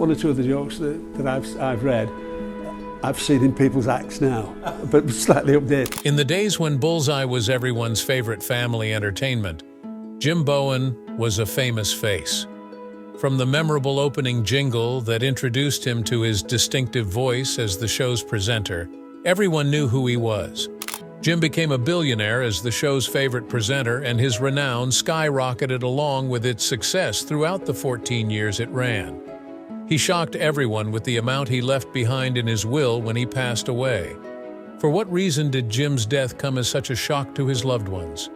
one or two of the jokes that I've read, I've seen in people's acts now, but slightly updated. In the days when Bullseye was everyone's favorite family entertainment, Jim Bowen was a famous face. From the memorable opening jingle that introduced him to his distinctive voice as the show's presenter, everyone knew who he was. Jim became a billionaire as the show's favorite presenter, and his renown skyrocketed along with its success throughout the 14 years it ran. He shocked everyone with the amount he left behind in his will when he passed away. For what reason did Jim's death come as such a shock to his loved ones?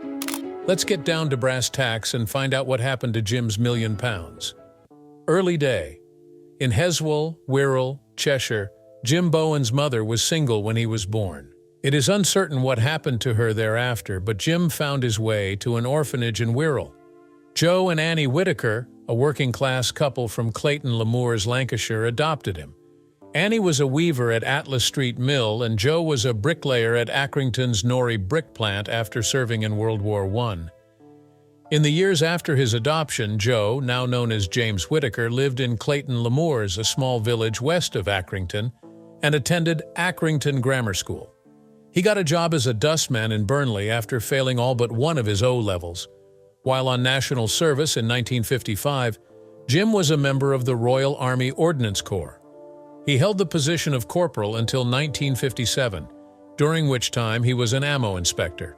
Let's get down to brass tacks and find out what happened to Jim's £1 million. Early day. In Heswall, Wirral, Cheshire, Jim Bowen's mother was single when he was born. It is uncertain what happened to her thereafter, but Jim found his way to an orphanage in Wirral. Joe and Annie Whitaker, a working-class couple from Clayton Le Moors, Lancashire, adopted him. Annie was a weaver at Atlas Street Mill, and Joe was a bricklayer at Accrington's Norrie brick plant after serving in World War I. In the years after his adoption, Joe, now known as James Whitaker, lived in Clayton Le Moors, a small village west of Accrington, and attended Accrington Grammar School. He got a job as a dustman in Burnley after failing all but one of his O-levels. While on national service in 1955, Jim was a member of the Royal Army Ordnance Corps. He held the position of corporal until 1957, during which time he was an ammo inspector.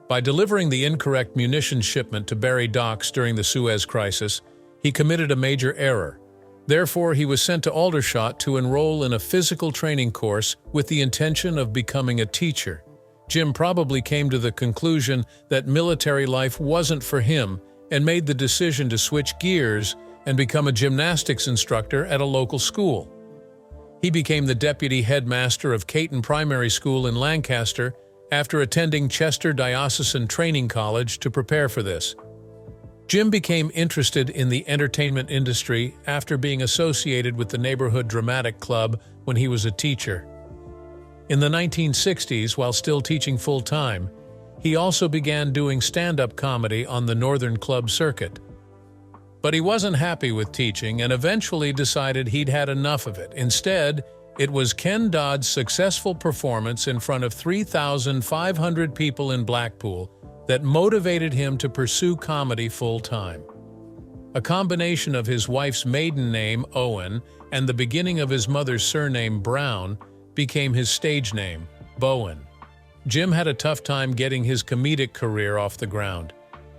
By delivering the incorrect munitions shipment to Barry Docks during the Suez Crisis, he committed a major error. Therefore, he was sent to Aldershot to enroll in a physical training course with the intention of becoming a teacher. Jim probably came to the conclusion that military life wasn't for him and made the decision to switch gears and become a gymnastics instructor at a local school. He became the deputy headmaster of Caton Primary School in Lancaster after attending Chester Diocesan Training College to prepare for this. Jim became interested in the entertainment industry after being associated with the neighborhood dramatic club when he was a teacher. In the 1960s, while still teaching full-time, he also began doing stand-up comedy on the Northern Club circuit. But he wasn't happy with teaching and eventually decided he'd had enough of it. Instead, it was Ken Dodd's successful performance in front of 3,500 people in Blackpool that motivated him to pursue comedy full-time. A combination of his wife's maiden name, Owen, and the beginning of his mother's surname, Brown, became his stage name, Bowen. Jim had a tough time getting his comedic career off the ground.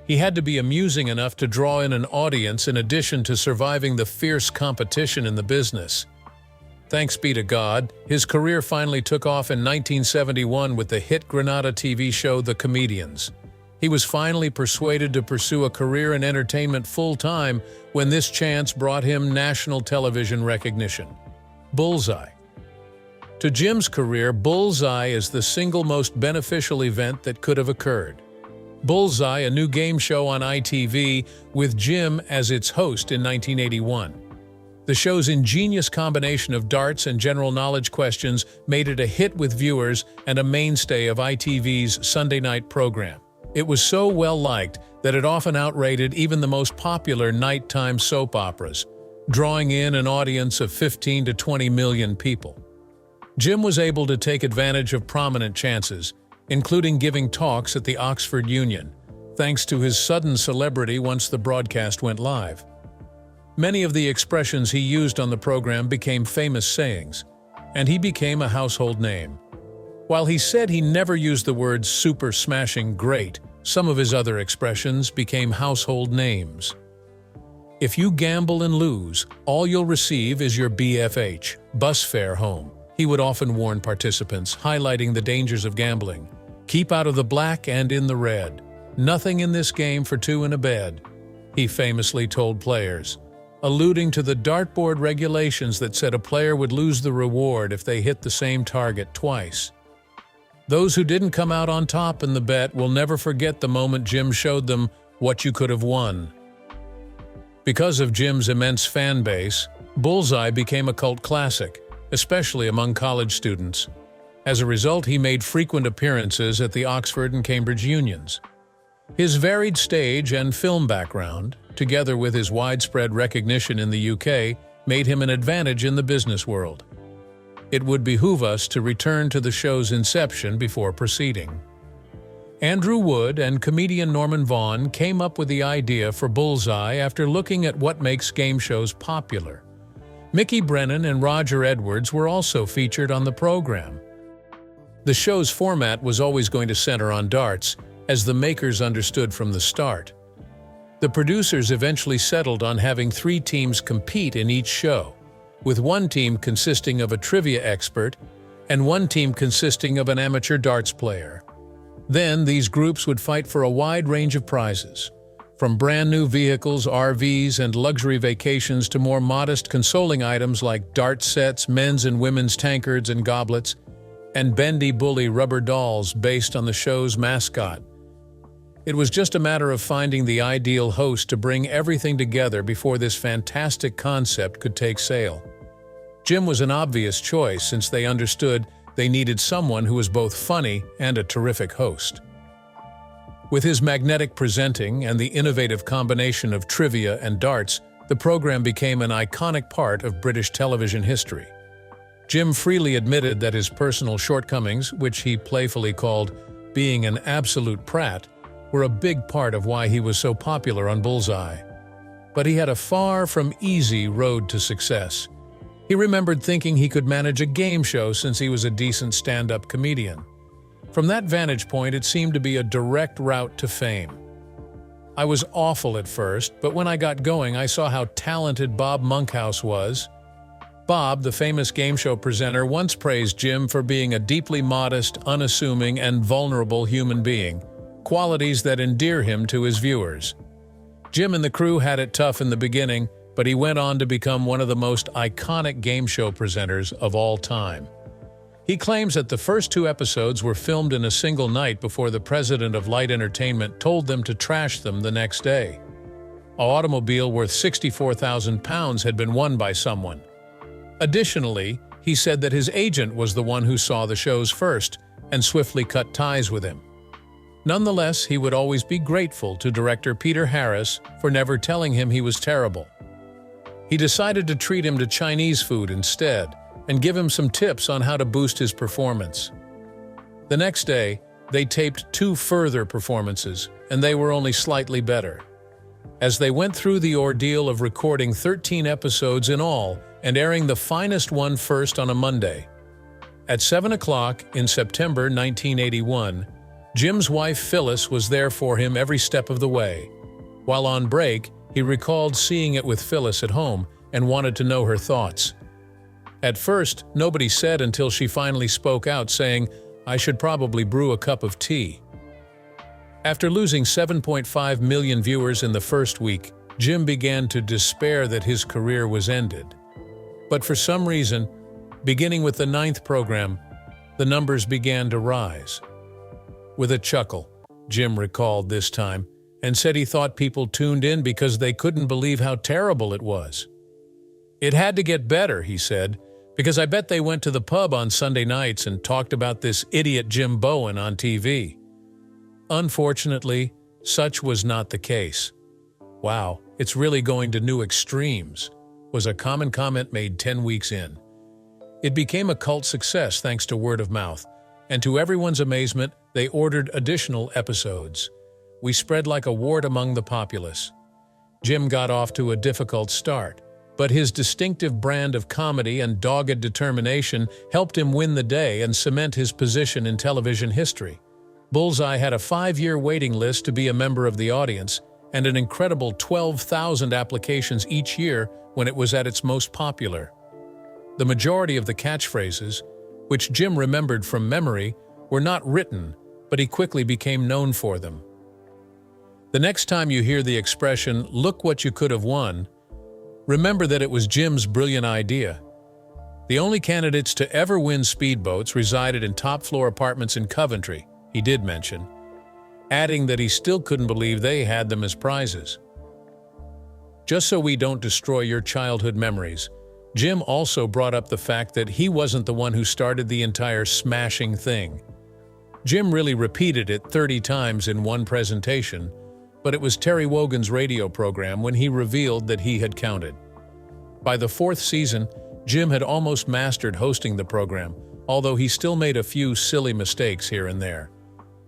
He had to be amusing enough to draw in an audience in addition to surviving the fierce competition in the business. Thanks be to God, his career finally took off in 1971 with the hit Granada TV show The Comedians. He was finally persuaded to pursue a career in entertainment full-time when this chance brought him national television recognition. Bullseye. To Jim's career, Bullseye is the single most beneficial event that could have occurred. Bullseye, a new game show on ITV, with Jim as its host in 1981. The show's ingenious combination of darts and general knowledge questions made it a hit with viewers and a mainstay of ITV's Sunday night program. It was so well-liked that it often outrated even the most popular nighttime soap operas, drawing in an audience of 15 to 20 million people. Jim was able to take advantage of prominent chances, including giving talks at the Oxford Union, thanks to his sudden celebrity once the broadcast went live. Many of the expressions he used on the program became famous sayings, and he became a household name. While he said he never used the words super smashing great, some of his other expressions became household names. If you gamble and lose, all you'll receive is your BFH, bus fare home. He would often warn participants, highlighting the dangers of gambling. Keep out of the black and in the red. Nothing in this game for two in a bed, he famously told players, alluding to the dartboard regulations that said a player would lose the reward if they hit the same target twice. Those who didn't come out on top in the bet will never forget the moment Jim showed them what you could have won. Because of Jim's immense fan base, Bullseye became a cult classic, especially among college students. As a result, he made frequent appearances at the Oxford and Cambridge Unions. His varied stage and film background, together with his widespread recognition in the UK, made him an advantage in the business world. It would behoove us to return to the show's inception before proceeding. Andrew Wood and comedian Norman Vaughn came up with the idea for Bullseye after looking at what makes game shows popular. Mickey Brennan and Roger Edwards were also featured on the program. The show's format was always going to center on darts, as the makers understood from the start. The producers eventually settled on having 3 teams compete in each show, with one team consisting of a trivia expert and one team consisting of an amateur darts player. Then these groups would fight for a wide range of prizes, from brand new vehicles, RVs, and luxury vacations to more modest consoling items like dart sets, men's and women's tankards and goblets, and bendy bully rubber dolls based on the show's mascot. It was just a matter of finding the ideal host to bring everything together before this fantastic concept could take sail. Jim was an obvious choice since they understood they needed someone who was both funny and a terrific host. With his magnetic presenting and the innovative combination of trivia and darts, the program became an iconic part of British television history. Jim freely admitted that his personal shortcomings, which he playfully called being an absolute prat, were a big part of why he was so popular on Bullseye. But he had a far from easy road to success. He remembered thinking he could manage a game show since he was a decent stand-up comedian. From that vantage point, it seemed to be a direct route to fame. I was awful at first, but when I got going, I saw how talented Bob Monkhouse was. Bob, the famous game show presenter, once praised Jim for being a deeply modest, unassuming, and vulnerable human being, qualities that endear him to his viewers. Jim and the crew had it tough in the beginning, but he went on to become one of the most iconic game show presenters of all time. He claims that the first 2 episodes were filmed in a single night before the president of Light Entertainment told them to trash them the next day. An automobile worth £64,000 had been won by someone. Additionally, he said that his agent was the one who saw the shows first and swiftly cut ties with him. Nonetheless, he would always be grateful to director Peter Harris for never telling him he was terrible. He decided to treat him to Chinese food instead and give him some tips on how to boost his performance. The next day, they taped 2 further performances, and they were only slightly better. As they went through the ordeal of recording 13 episodes in all and airing the finest one first on a Monday. At 7 o'clock in September 1981, Jim's wife Phyllis was there for him every step of the way. While on break, he recalled seeing it with Phyllis at home and wanted to know her thoughts. At first, nobody said until she finally spoke out, saying, "I should probably brew a cup of tea." After losing 7.5 million viewers in the first week, Jim began to despair that his career was ended. But for some reason, beginning with the 9th program, the numbers began to rise. With a chuckle, Jim recalled this time, and said he thought people tuned in because they couldn't believe how terrible it was. "It had to get better," he said, "because I bet they went to the pub on Sunday nights and talked about this idiot Jim Bowen on TV." Unfortunately, such was not the case. "Wow, it's really going to new extremes," was a common comment made 10 weeks in. It became a cult success thanks to word of mouth, and to everyone's amazement, they ordered additional episodes. We spread like a wart among the populace. Jim got off to a difficult start, but his distinctive brand of comedy and dogged determination helped him win the day and cement his position in television history. Bullseye had a 5-year waiting list to be a member of the audience, and an incredible 12,000 applications each year when it was at its most popular. The majority of the catchphrases, which Jim remembered from memory, were not written, but he quickly became known for them. The next time you hear the expression, "Look what you could have won," remember that it was Jim's brilliant idea. The only candidates to ever win speedboats resided in top-floor apartments in Coventry, he did mention, adding that he still couldn't believe they had them as prizes. Just so we don't destroy your childhood memories, Jim also brought up the fact that he wasn't the one who started the entire smashing thing. Jim really repeated it 30 times in one presentation, but it was Terry Wogan's radio program when he revealed that he had counted. By the fourth season, Jim had almost mastered hosting the program, although he still made a few silly mistakes here and there.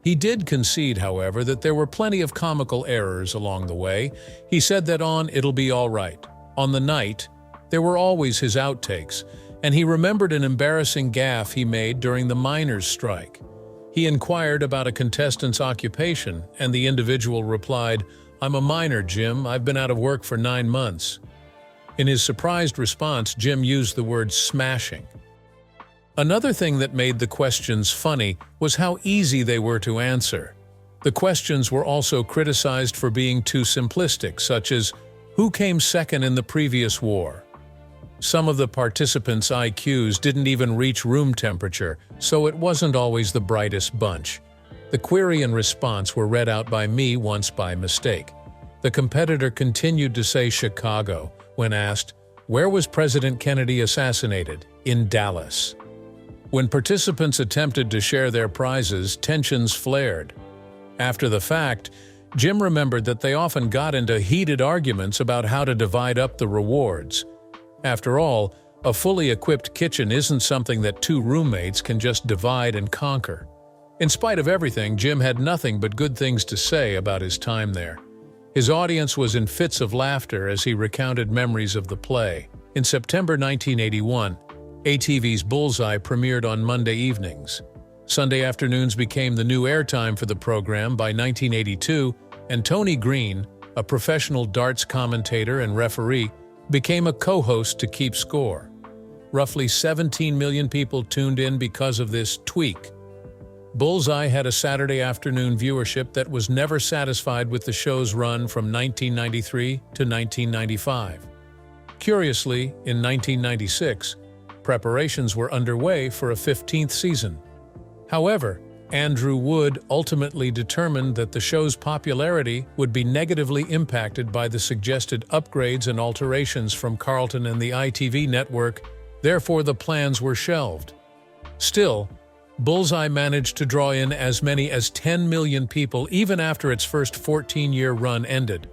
He did concede, however, that there were plenty of comical errors along the way. He said that on It'll Be All Right, on The Night, there were always his outtakes, and he remembered an embarrassing gaffe he made during the miners' strike. He inquired about a contestant's occupation, and the individual replied, "I'm a miner, Jim. I've been out of work for 9 months." In his surprised response, Jim used the word smashing. Another thing that made the questions funny was how easy they were to answer. The questions were also criticized for being too simplistic, such as, who came second in the previous war? Some of the participants' IQs didn't even reach room temperature, so it wasn't always the brightest bunch. The query and response were read out by me once by mistake. The competitor continued to say Chicago when asked, "Where was President Kennedy assassinated?" "In Dallas." When participants attempted to share their prizes, tensions flared. After the fact, Jim remembered that they often got into heated arguments about how to divide up the rewards. After all, a fully equipped kitchen isn't something that two roommates can just divide and conquer. In spite of everything, Jim had nothing but good things to say about his time there. His audience was in fits of laughter as he recounted memories of the play. In September 1981, ATV's Bullseye premiered on Monday evenings. Sunday afternoons became the new airtime for the program by 1982, and Tony Green, a professional darts commentator and referee, became a co-host to keep score. Roughly 17 million people tuned in because of this tweak. Bullseye had a Saturday afternoon viewership that was never satisfied with the show's run from 1993 to 1995. Curiously, in 1996, preparations were underway for a 15th season. However, Andrew Wood ultimately determined that the show's popularity would be negatively impacted by the suggested upgrades and alterations from Carlton and the ITV network, therefore the plans were shelved. Still, Bullseye managed to draw in as many as 10 million people even after its first 14-year run ended.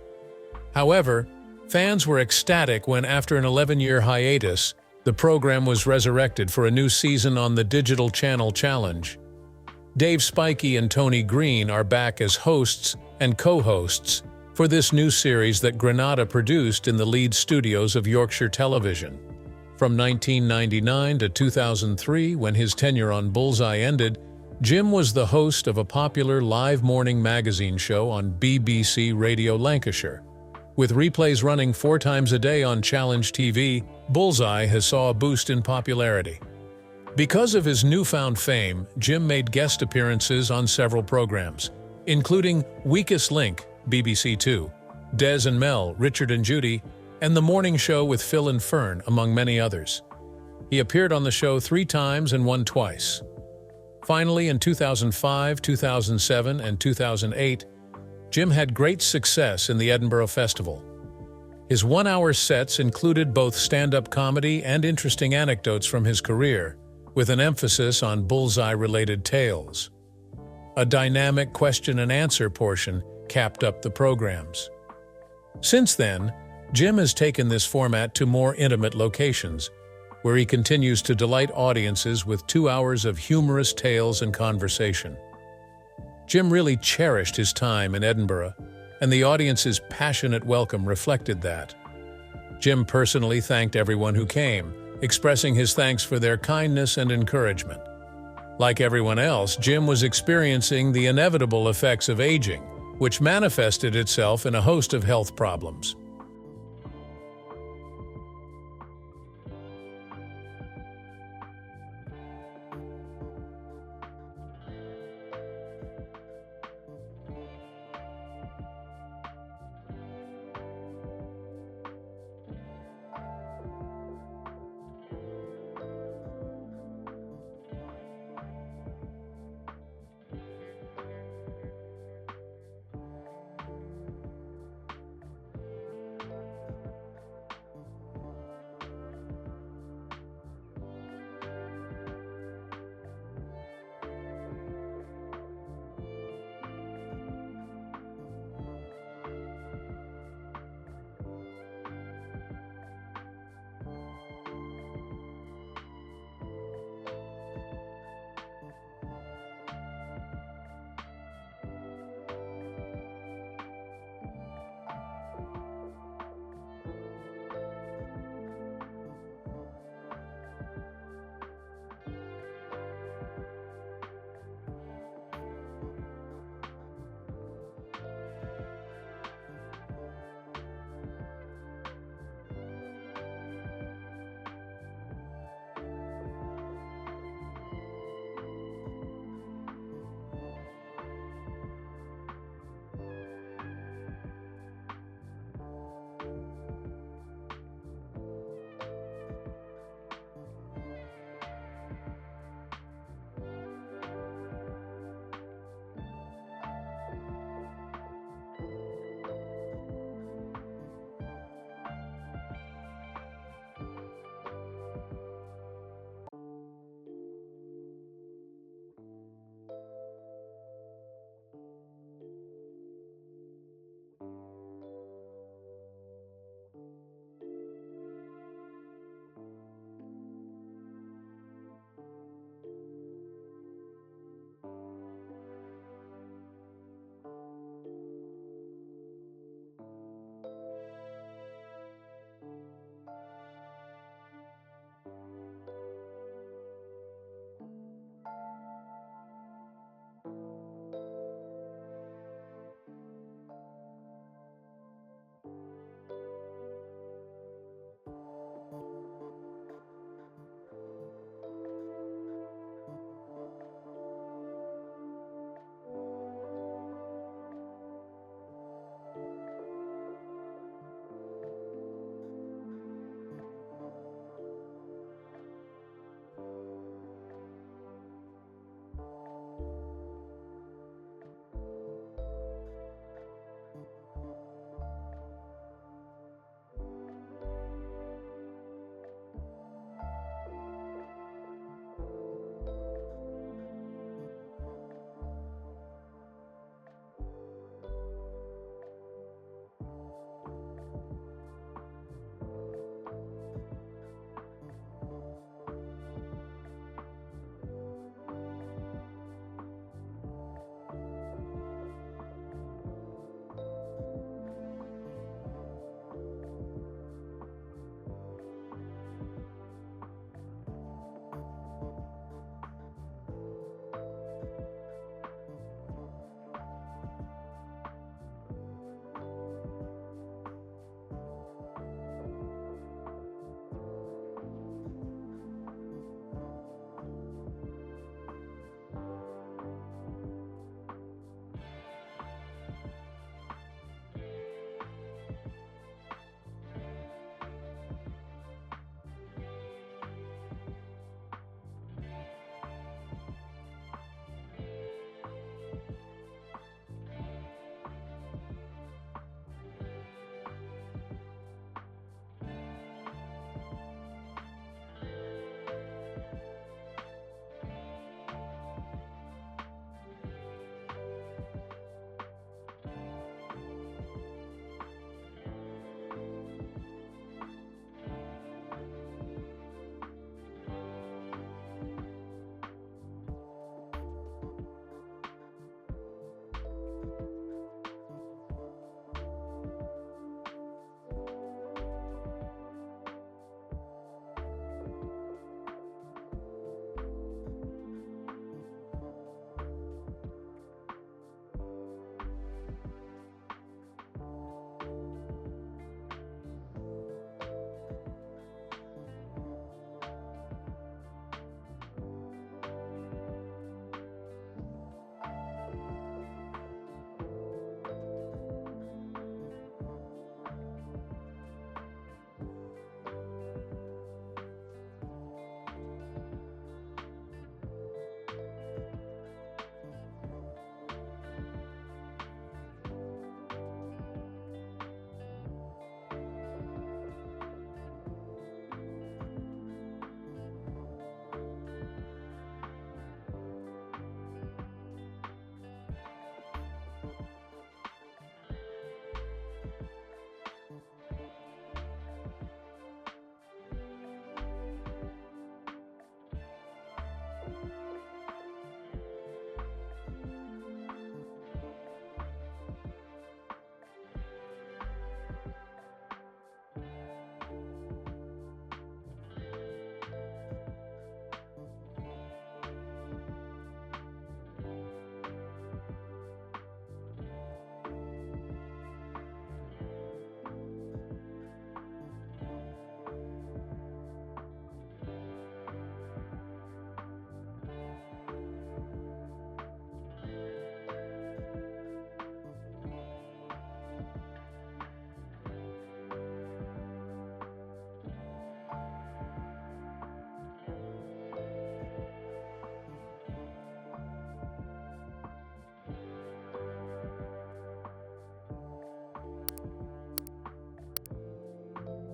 However, fans were ecstatic when, after an 11-year hiatus, the program was resurrected for a new season on the Digital Channel Challenge. Dave Spikey and Tony Green are back as hosts and co-hosts for this new series that Granada produced in the Leeds studios of Yorkshire Television. From 1999 to 2003, when his tenure on Bullseye ended, Jim was the host of a popular live morning magazine show on BBC Radio Lancashire. With replays running 4 times a day on Challenge TV, Bullseye has saw a boost in popularity. Because of his newfound fame, Jim made guest appearances on several programs, including Weakest Link, BBC Two, Des and Mel, Richard and Judy, and The Morning Show with Phil and Fern, among many others. He appeared on the show 3 times and won twice. Finally, in 2005, 2007, and 2008, Jim had great success in the Edinburgh Festival. His 1-hour sets included both stand-up comedy and interesting anecdotes from his career, with an emphasis on Bullseye-related tales. A dynamic question-and-answer portion capped up the programs. Since then, Jim has taken this format to more intimate locations, where he continues to delight audiences with 2 hours of humorous tales and conversation. Jim really cherished his time in Edinburgh, and the audience's passionate welcome reflected that. Jim personally thanked everyone who came, expressing his thanks for their kindness and encouragement. Like everyone else, Jim was experiencing the inevitable effects of aging, which manifested itself in a host of health problems.